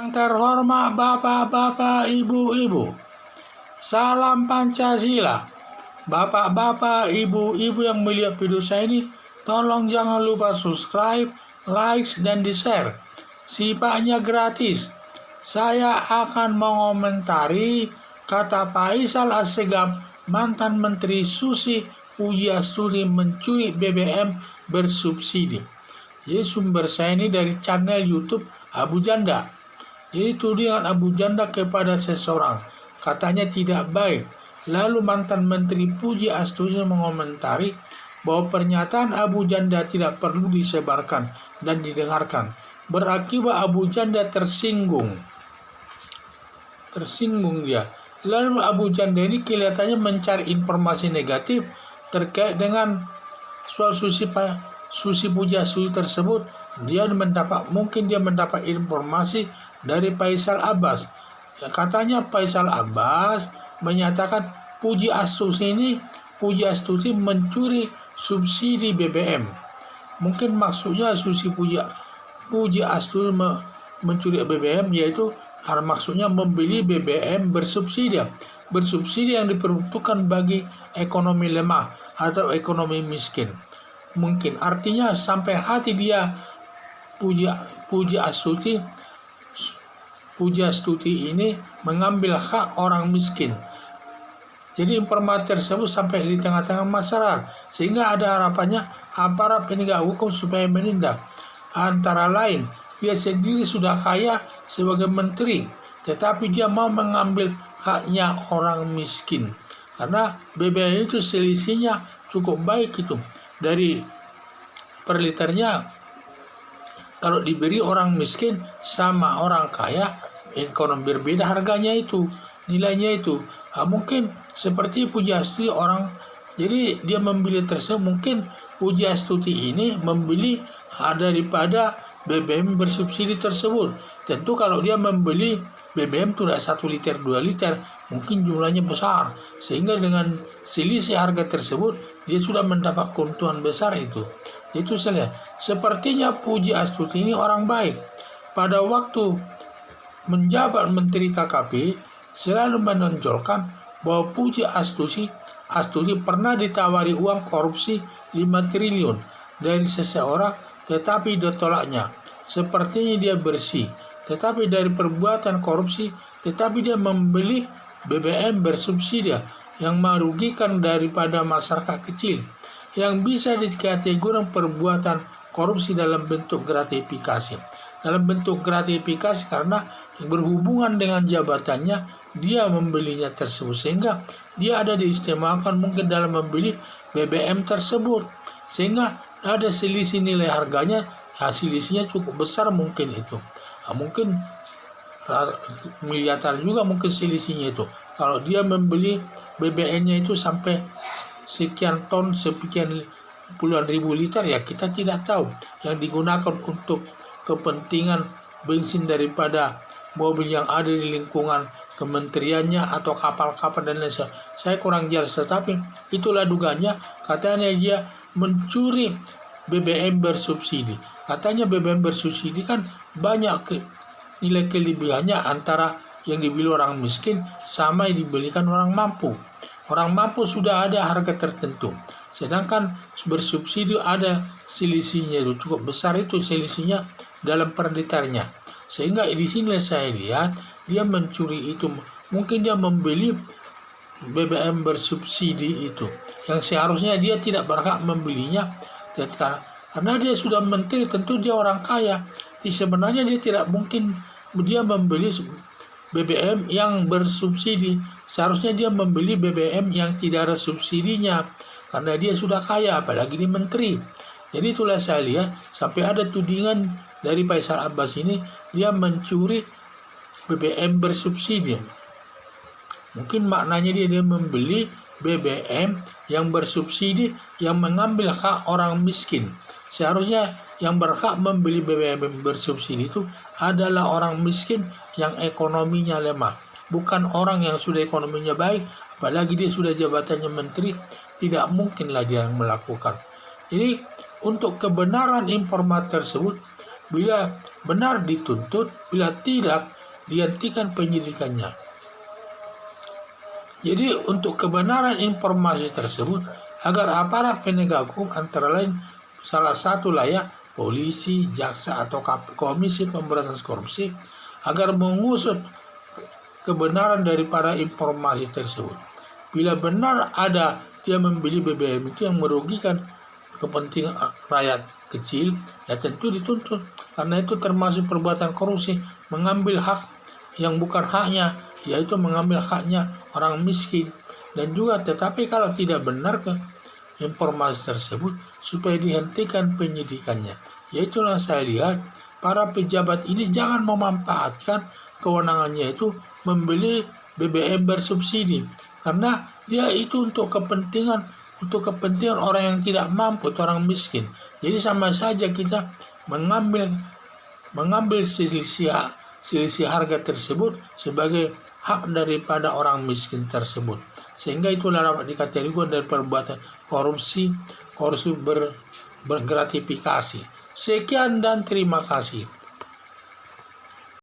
Yang terhormat Bapak-Bapak, Ibu-Ibu, salam Pancasila. Bapak-bapak, ibu-ibu yang melihat video saya ini, tolong jangan lupa subscribe, like, dan di-share. Sifatnya gratis. Saya akan mengomentari kata Faisal Assegaf, mantan Menteri Susi Pujiastuti mencuri BBM bersubsidi. Jadi sumber saya ini dari channel YouTube Abu Janda. Jadi tudingan Abu Janda kepada seseorang, katanya tidak baik. Lalu mantan Menteri Pujiastuti mengomentari bahwa pernyataan Abu Janda tidak perlu disebarkan dan didengarkan. Berakibat Abu Janda tersinggung dia. Lalu Abu Janda ini kelihatannya mencari informasi negatif terkait dengan soal Susi Pujiastuti tersebut. Mungkin dia mendapat informasi dari Faisal Abbas. Ya, katanya Faisal Abbas menyatakan Pujiastuti mencuri subsidi BBM. Mungkin maksudnya Susi Pujiastuti mencuri BBM, yaitu maksudnya membeli BBM bersubsidi yang diperuntukkan bagi ekonomi lemah atau ekonomi miskin. Mungkin artinya sampai hati dia Pujiastuti ini mengambil hak orang miskin. Jadi informasi tersebut sampai di tengah-tengah masyarakat, sehingga ada harapannya aparat penegak hukum supaya menindak. Antara lain, dia sendiri sudah kaya sebagai menteri, tetapi dia mau mengambil haknya orang miskin. Karena BBM itu selisihnya cukup baik itu. Dari per liternya, kalau diberi orang miskin sama orang kaya, ekonomi berbeda harganya itu, nilainya itu. Mungkin seperti Pujiastuti jadi dia membeli tersebut, mungkin Pujiastuti ini membeli daripada BBM bersubsidi tersebut. Tentu kalau dia membeli BBM tidak 1 liter 2 liter, mungkin jumlahnya besar, sehingga dengan selisih harga tersebut dia sudah mendapat keuntungan besar itu. Itu saya. Sepertinya Pujiastuti ini orang baik. Pada waktu menjabat Menteri KKP, selalu menonjolkan bahwa Pujiastuti pernah ditawari uang korupsi 5 triliun dari seseorang, tetapi ditolaknya. Sepertinya dia bersih, tetapi dari perbuatan korupsi, tetapi dia membeli BBM bersubsidi yang merugikan daripada masyarakat kecil, yang bisa dikategorikan perbuatan korupsi dalam bentuk gratifikasi. Dalam bentuk gratifikasi karena berhubungan dengan jabatannya, dia membelinya tersebut, sehingga dia ada diistimewakan mungkin dalam membeli BBM tersebut, sehingga ada selisih nilai harganya, selisihnya cukup besar mungkin itu. Mungkin miliaran juga mungkin selisihnya itu. Kalau dia membeli BBM-nya itu sampai sekian ton, sekian puluhan ribu liter, ya kita tidak tahu yang digunakan untuk kepentingan bensin daripada mobil yang ada di lingkungan kementeriannya atau kapal-kapal dan lain sebagainya. Saya kurang jelas, tetapi itulah dugaannya. Katanya dia mencuri BBM bersubsidi. Katanya BBM bersubsidi kan banyak nilai kelebihannya, antara yang dibeli orang miskin sama yang dibelikan orang mampu. Orang mampu sudah ada harga tertentu, sedangkan bersubsidi ada selisihnya itu cukup besar, itu selisihnya dalam per liternya. Sehingga di sini saya lihat dia mencuri itu. Mungkin dia membeli BBM bersubsidi itu yang seharusnya dia tidak berhak membelinya, karena dia sudah menteri, tentu dia orang kaya. Sebenarnya dia tidak mungkin dia membeli BBM yang bersubsidi. Seharusnya dia membeli BBM yang tidak ada subsidinya, karena dia sudah kaya, apalagi dia menteri. Jadi itulah saya lihat sampai ada tudingan dari Faisal Abbas ini, dia mencuri BBM bersubsidi. Mungkin maknanya dia membeli BBM yang bersubsidi, yang mengambil hak orang miskin. Seharusnya yang berhak membeli BBM bersubsidi itu adalah orang miskin yang ekonominya lemah, bukan orang yang sudah ekonominya baik, apalagi dia sudah jabatannya menteri. Tidak mungkinlah dia yang melakukan. Jadi untuk kebenaran informasi tersebut, Bila benar dituntut, bila tidak dihentikan penyidikannya. Jadi untuk kebenaran informasi tersebut, agar aparat penegak hukum antara lain salah satu layak polisi, jaksa atau Komisi Pemberantasan Korupsi agar mengusut kebenaran daripada informasi tersebut. Bila benar ada dia membeli BBM itu yang merugikan kepentingan rakyat kecil, ya tentu dituntut, karena itu termasuk perbuatan korupsi, mengambil hak yang bukan haknya, yaitu mengambil haknya orang miskin. Dan juga tetapi kalau tidak benar ke informasi tersebut, supaya dihentikan penyidikannya. Yaitulah saya lihat para pejabat ini jangan memanfaatkan kewenangannya itu membeli BBM bersubsidi, karena dia itu untuk kepentingan orang yang tidak mampu, orang miskin. Jadi sama saja kita mengambil selisih harga tersebut sebagai hak daripada orang miskin tersebut. Sehingga itulah dapat dikategorikan dari perbuatan korupsi bergratifikasi. Sekian dan terima kasih.